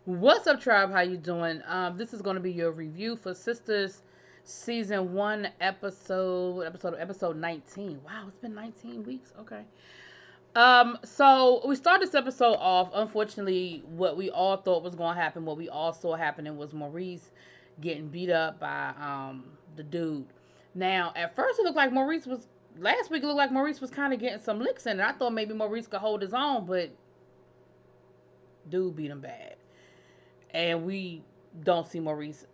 What's up, tribe? How you doing? This is going to be your review for Sistas season 1, episode 19. Wow, it's been 19 weeks. Okay. So we start this episode off. Unfortunately, what we all thought was going to happen, what we all saw happening, was Maurice getting beat up by the dude. Now, at first, it looked like Maurice was. Last week, it looked like Maurice was kind of getting some licks in it. I thought maybe Maurice could hold his own, but dude beat him bad. And we don't see Maurice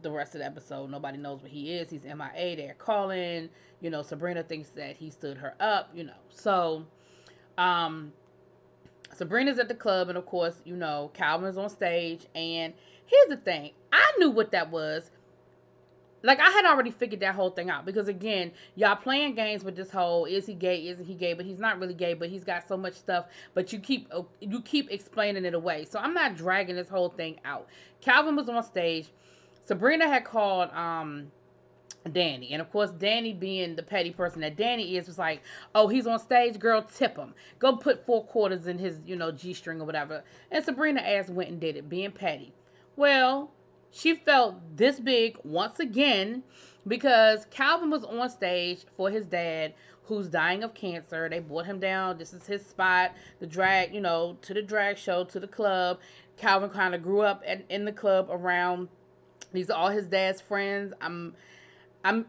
the rest of the episode. Nobody knows where he is. He's MIA. They're calling. Sabrina thinks that he stood her up. So um, Sabrina's at the club, and of course, Calvin's on stage. And here's the thing: I knew what that was. Like, I had already figured that whole thing out, because again, y'all playing games with this whole is he gay, isn't he gay, but he's not really gay, but he's got so much stuff, but you keep explaining it away. So I'm not dragging this whole thing out. Calvin was on stage. Sabrina had called Danny, and of course, Danny, being the petty person that Danny is, was like, oh, he's on stage, girl, tip him, go put 4 quarters in his G-string or whatever. And Sabrina ass went and did it, being petty. Well, she felt this big once again because Calvin was on stage for his dad, who's dying of cancer. They brought him down. This is his spot, the drag, to the drag show, to the club. Calvin kind of grew up in the club around. These are all his dad's friends.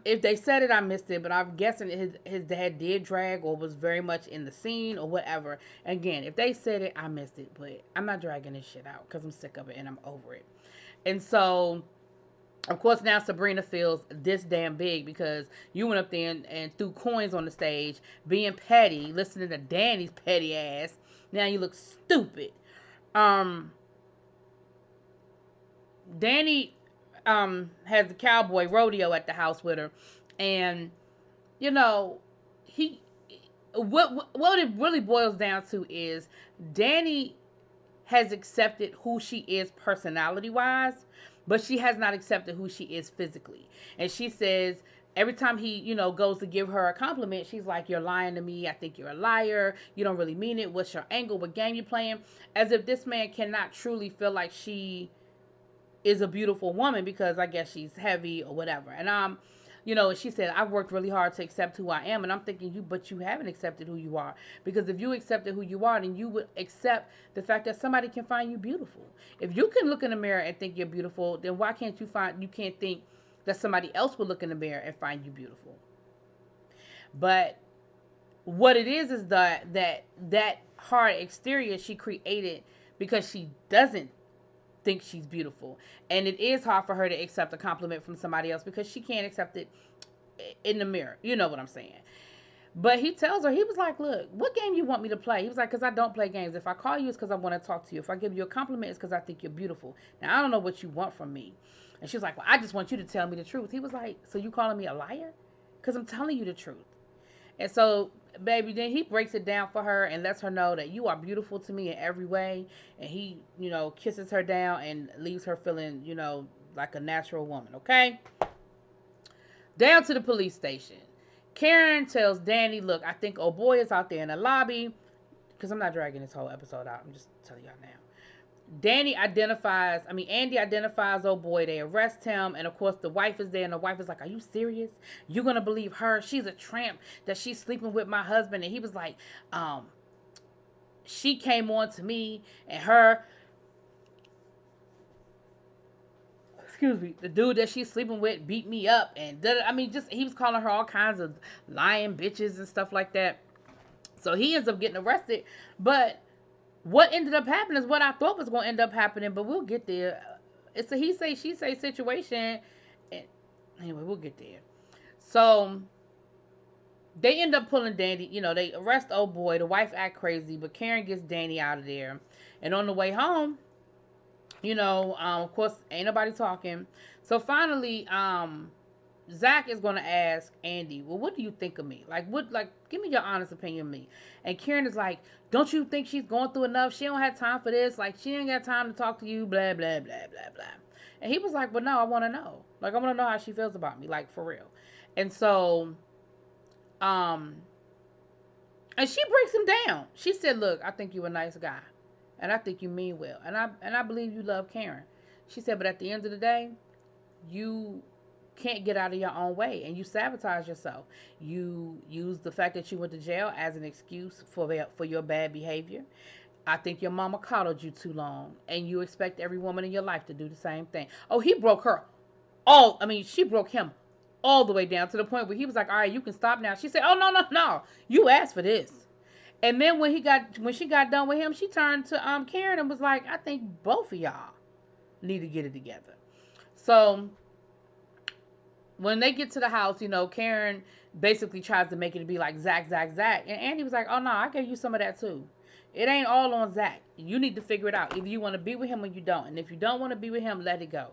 If they said it, I missed it, but I'm guessing his dad did drag or was very much in the scene or whatever. Again, if they said it, I missed it, but I'm not dragging this shit out because I'm sick of it and I'm over it. And so, of course, now Sabrina feels this damn big because you went up there and threw coins on the stage, being petty, listening to Danny's petty ass. Now you look stupid. Danny has the cowboy rodeo at the house with her, and he what it really boils down to is Danny has accepted who she is personality wise, but she has not accepted who she is physically. And she says every time he, goes to give her a compliment, she's like, you're lying to me. I think you're a liar. You don't really mean it. What's your angle? What game you playing? As if this man cannot truly feel like she is a beautiful woman because I guess she's heavy or whatever. And she said, I've worked really hard to accept who I am. And I'm thinking, but you haven't accepted who you are. Because if you accepted who you are, then you would accept the fact that somebody can find you beautiful. If you can look in the mirror and think you're beautiful, then why can't you can't think that somebody else will look in the mirror and find you beautiful? But what it is that hard exterior she created because she doesn't think she's beautiful. And it is hard for her to accept a compliment from somebody else because she can't accept it in the mirror. You know what I'm saying? But he tells her, he was like, look, what game you want me to play? He was like, because I don't play games. If I call you, it's because I want to talk to you. If I give you a compliment, it's because I think you're beautiful. Now, I don't know what you want from me. And she was like, well, I just want you to tell me the truth. He was like, so you calling me a liar? Because I'm telling you the truth. And so, baby, then he breaks it down for her and lets her know that you are beautiful to me in every way. And he, kisses her down and leaves her feeling, like a natural woman, okay? Down to the police station. Karen tells Danny, look, I think old boy is out there in the lobby. Because I'm not dragging this whole episode out. I'm just telling y'all now. Andy identifies old boy. They arrest him. And of course, the wife is there. And the wife is like, are you serious? You going to believe her? She's a tramp that she's sleeping with my husband. And he was like, she came on to me and the dude that she's sleeping with beat me up. And he was calling her all kinds of lying bitches and stuff like that. So he ends up getting arrested. But what ended up happening is what I thought was going to end up happening, but we'll get there. It's a he say, she say situation. And anyway, we'll get there. So they end up pulling Danny. They arrest old boy. The wife act crazy, but Karen gets Danny out of there. And on the way home, of course, ain't nobody talking. So finally, Zack is going to ask Andy, well, what do you think of me? Give me your honest opinion of me. And Karen is like, don't you think she's going through enough? She don't have time for this. She ain't got time to talk to you, blah, blah, blah, blah, blah. And he was like, well, no, I want to know. I want to know how she feels about me, for real. And so, and she breaks him down. She said, look, I think you're a nice guy. and I think you mean well, and I believe you love Karen. She said, but at the end of the day, you can't get out of your own way, and you sabotage yourself. You use the fact that you went to jail as an excuse for your bad behavior. I think your mama coddled you too long, and you expect every woman in your life to do the same thing. Oh, he broke her all. I mean, she broke him all the way down to the point where he was like, "All right, you can stop now." She said, "Oh, no, no, no, you asked for this." And then when she got done with him, she turned to Karen and was like, "I think both of y'all need to get it together." So when they get to the house, Karen basically tries to make it be like Zack, Zack, Zack. And Andy was like, oh, no, I gave you some of that too. It ain't all on Zack. You need to figure it out. Either you want to be with him or you don't. And if you don't want to be with him, let it go.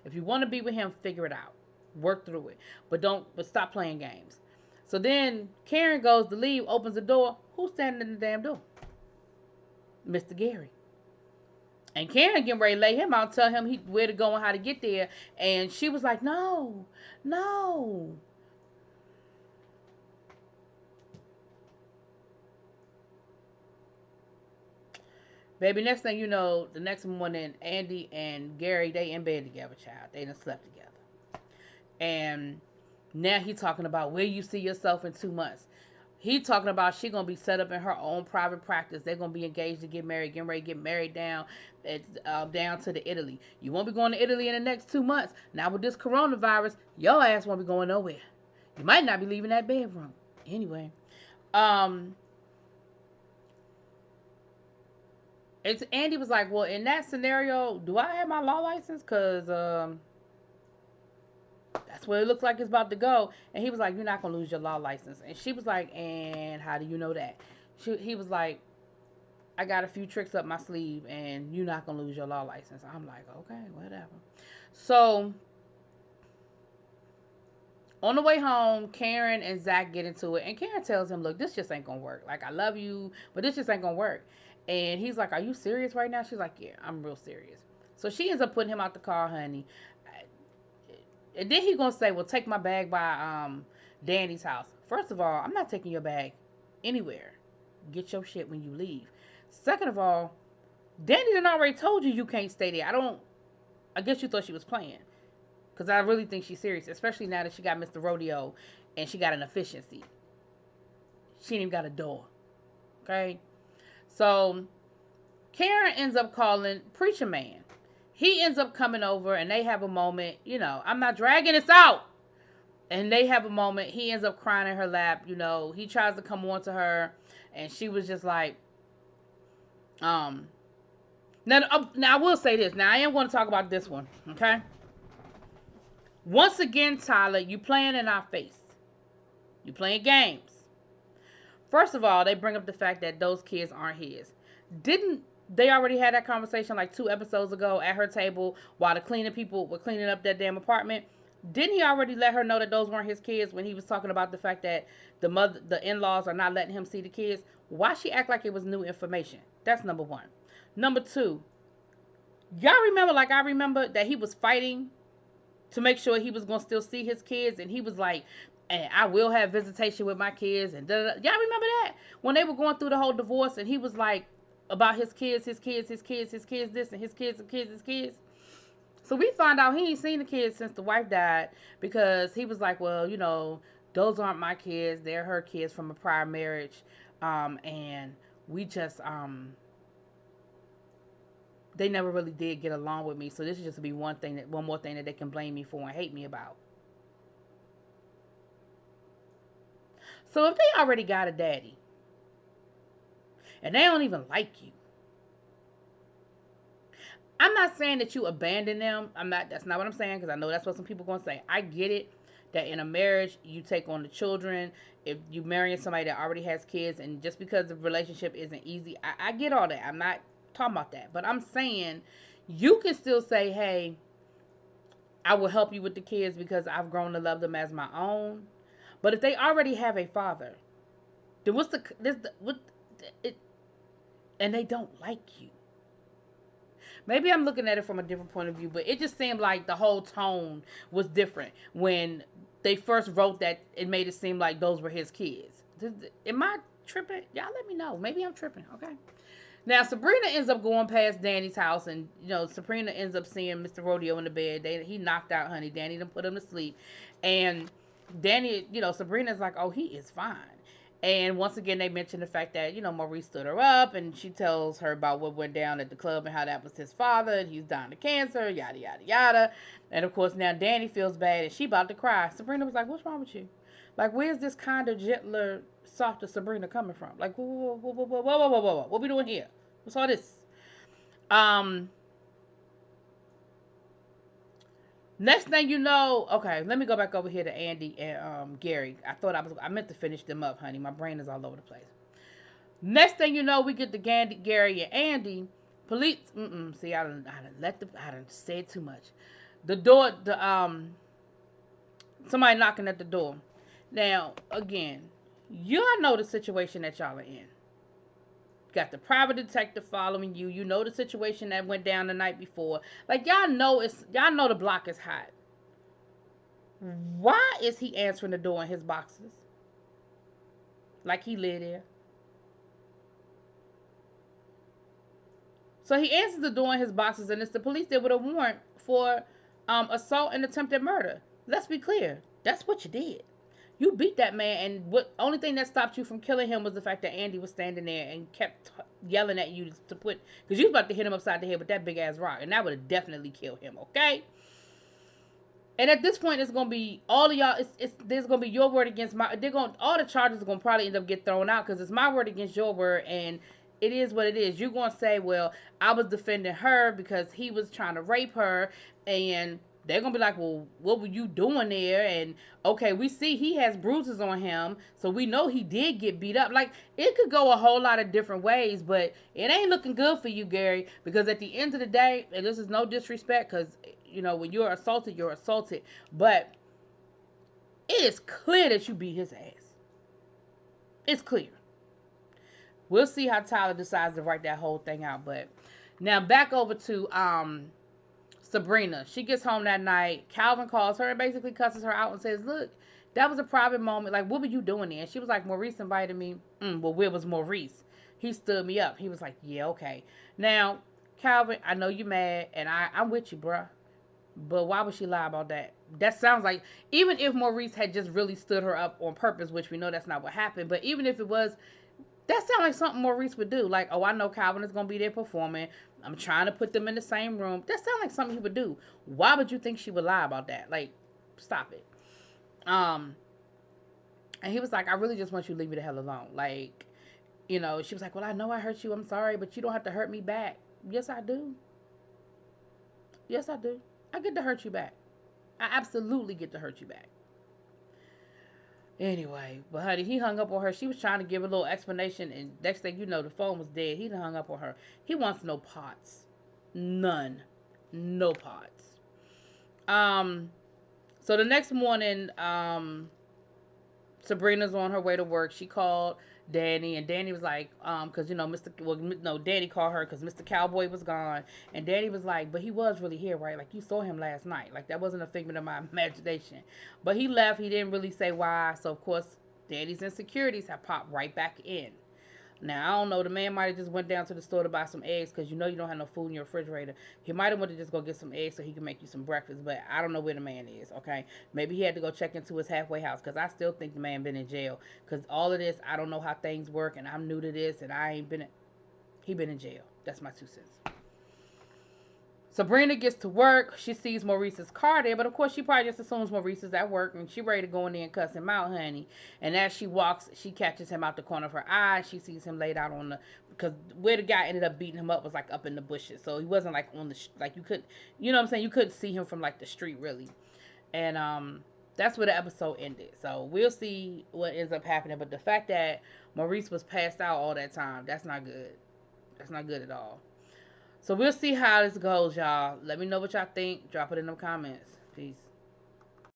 If you want to be with him, figure it out. Work through it. But stop playing games. So then Karen goes to leave, opens the door. Who's standing in the damn door? Mr. Gary. And Karen getting ready to lay him out, tell him where to go and how to get there. And she was like, no, no. Baby, next thing you know, the next morning, Andy and Gary, they in bed together, child. They done slept together. And now he talking about where you see yourself in 2 months. He talking about she gonna be set up in her own private practice. They're gonna be engaged to get married, getting ready to get married down to the Italy. You won't be going to Italy in the next 2 months. Now with this coronavirus, your ass won't be going nowhere. You might not be leaving that bedroom. Anyway, it's Andy was like, well, in that scenario, do I have my law license? Cause that's where it looks like it's about to go. And he was like, you're not going to lose your law license. And she was like, and how do you know that? He was like, I got a few tricks up my sleeve and you're not going to lose your law license. I'm like, okay, whatever. So on the way home, Karen and Zack get into it. And Karen tells him, look, this just ain't going to work. Like, I love you, but this just ain't going to work. And he's like, are you serious right now? She's like, yeah, I'm real serious. So she ends up putting him out the car, honey. And then he gonna say, well, take my bag by Danny's house. First of all, I'm not taking your bag anywhere. Get your shit when you leave. Second of all, Danny done already told you can't stay there. I guess you thought she was playing. Because I really think she's serious. Especially now that she got Mr. Rodeo and she got an efficiency. She ain't even got a door. Okay? So, Karen ends up calling Preacher Man. He ends up coming over and they have a moment. I'm not dragging this out. And they have a moment. He ends up crying in her lap. He tries to come on to her. And she was just like, Now I will say this. Now, I am going to talk about this one. Okay? Once again, Tyler, you playing in our face. You playing games. First of all, they bring up the fact that those kids aren't his. Didn't they already had that conversation like 2 episodes ago at her table while the cleaning people were cleaning up that damn apartment? Didn't he already let her know that those weren't his kids when he was talking about the fact that the in-laws are not letting him see the kids? Why she act like it was new information? That's number one. Number two, y'all remember, like I remember, that he was fighting to make sure he was going to still see his kids, and he was like, and I will have visitation with my kids, and y'all remember that? When they were going through the whole divorce, and he was like, about his kids, this, and his kids, and his kids. So we found out he ain't seen the kids since the wife died, because he was like, well, those aren't my kids. They're her kids from a prior marriage. And we just, they never really did get along with me. So this is just to be one more thing that they can blame me for and hate me about. So if they already got a daddy, and they don't even like you, I'm not saying that you abandon them. That's not what I'm saying, because I know that's what some people are going to say. I get it that in a marriage, you take on the children. If you marrying somebody that already has kids, and just because the relationship isn't easy, I get all that. I'm not talking about that. But I'm saying you can still say, hey, I will help you with the kids because I've grown to love them as my own. But if they already have a father, then and they don't like you. Maybe I'm looking at it from a different point of view, but it just seemed like the whole tone was different when they first wrote that. It made it seem like those were his kids. Am I tripping? Y'all let me know. Maybe I'm tripping, okay? Now Sabrina ends up going past Danny's house, and Sabrina ends up seeing Mr. Rodeo in the bed. He knocked out honey. Danny done put him to sleep, and Danny, Sabrina's like, oh, he is fine. And once again, they mention the fact that Maurice stood her up, and she tells her about what went down at the club and how that was his father, and he's dying of cancer, yada yada yada. And of course, now Danny feels bad, and she about to cry. Sabrina was like, "What's wrong with you? Like, where's this kinder, gentler, softer Sabrina coming from? Like, whoa, whoa, whoa, whoa, whoa, whoa, whoa, whoa, what we doing here? What's all this?" Um, Next thing you know, okay, let me go back over here to Andy and Gary. I meant to finish them up, honey. My brain is all over the place. Next thing you know, we get to Gary and Andy. Police. See, I done said too much. The door. Somebody knocking at the door. Now, again, y'all know the situation that y'all are in. Got the private detective following you. You know the situation that went down the night before. Like, y'all know the block is hot. Why is he answering the door in his boxes? Like he live there. So he answers the door in his boxes, and it's the police there with a warrant for assault and attempted murder. Let's be clear. That's what you did. You beat that man, and only thing that stopped you from killing him was the fact that Andy was standing there and kept yelling at you because you was about to hit him upside the head with that big ass rock, and that would have definitely killed him. Okay. And at this point, it's gonna be all of y'all. There's gonna be your word against my. All the charges are gonna probably end up get thrown out because it's my word against your word, and it is what it is. You're gonna say, well, I was defending her because he was trying to rape her, and they're gonna be like, well, what were you doing there? And okay, we see he has bruises on him, so we know he did get beat up. Like, it could go a whole lot of different ways, but it ain't looking good for you, Gary, because at the end of the day, and this is no disrespect, because when you're assaulted, you're assaulted, but it is clear that you beat his ass. It's clear. We'll see how Tyler decides to write that whole thing out. But now back over to Sabrina. She gets home that night. Calvin calls her and basically cusses her out and says, look, that was a private moment. Like, what were you doing there? And she was like, Maurice invited me. Well, where was Maurice? He stood me up. He was like, yeah, okay. Now, Calvin, I know you mad, and I'm with you, bruh. But why would she lie about that? That sounds like, even if Maurice had just really stood her up on purpose, which we know that's not what happened, but even if it was, that sounds like something Maurice would do. Like, oh, I know Calvin is going to be there performing. I'm trying to put them in the same room. That sounds like something he would do. Why would you think she would lie about that? Like, stop it. And he was like, I really just want you to leave me the hell alone. Like, she was like, well, I know I hurt you. I'm sorry, but you don't have to hurt me back. Yes, I do. Yes, I do. I get to hurt you back. I absolutely get to hurt you back. Anyway, but honey, he hung up on her. She was trying to give a little explanation, and next thing you know, the phone was dead. He hung up on her. He wants no parts. None. No parts. So the next morning, Sabrina's on her way to work. She called Danny, and Danny was like, because Danny called her because Mr. Cowboy was gone, and Danny was like, but he was really here, right? Like, you saw him last night. Like, that wasn't a figment of my imagination. But he left. He didn't really say why. So of course, Danny's insecurities have popped right back in. Now, I don't know, the man might have just went down to the store to buy some eggs because you don't have no food in your refrigerator. He might have went to just go get some eggs so he can make you some breakfast, but I don't know where the man is, okay? Maybe he had to go check into his halfway house because I still think the man been in jail because all of this, I don't know how things work, and I'm new to this, and he been in jail. That's my 2 cents. Sabrina gets to work. She sees Maurice's car there, but of course she probably just assumes Maurice is at work, and she ready to go in there and cuss him out, honey. And as she walks, she catches him out the corner of her eye. She sees him laid out because where the guy ended up beating him up was like up in the bushes, so he wasn't like on like you could, what I'm saying, you couldn't see him from like the street really. And that's where the episode ended. So we'll see what ends up happening. But the fact that Maurice was passed out all that time, that's not good. That's not good at all. So we'll see how this goes, y'all. Let me know what y'all think. Drop it in the comments. Peace.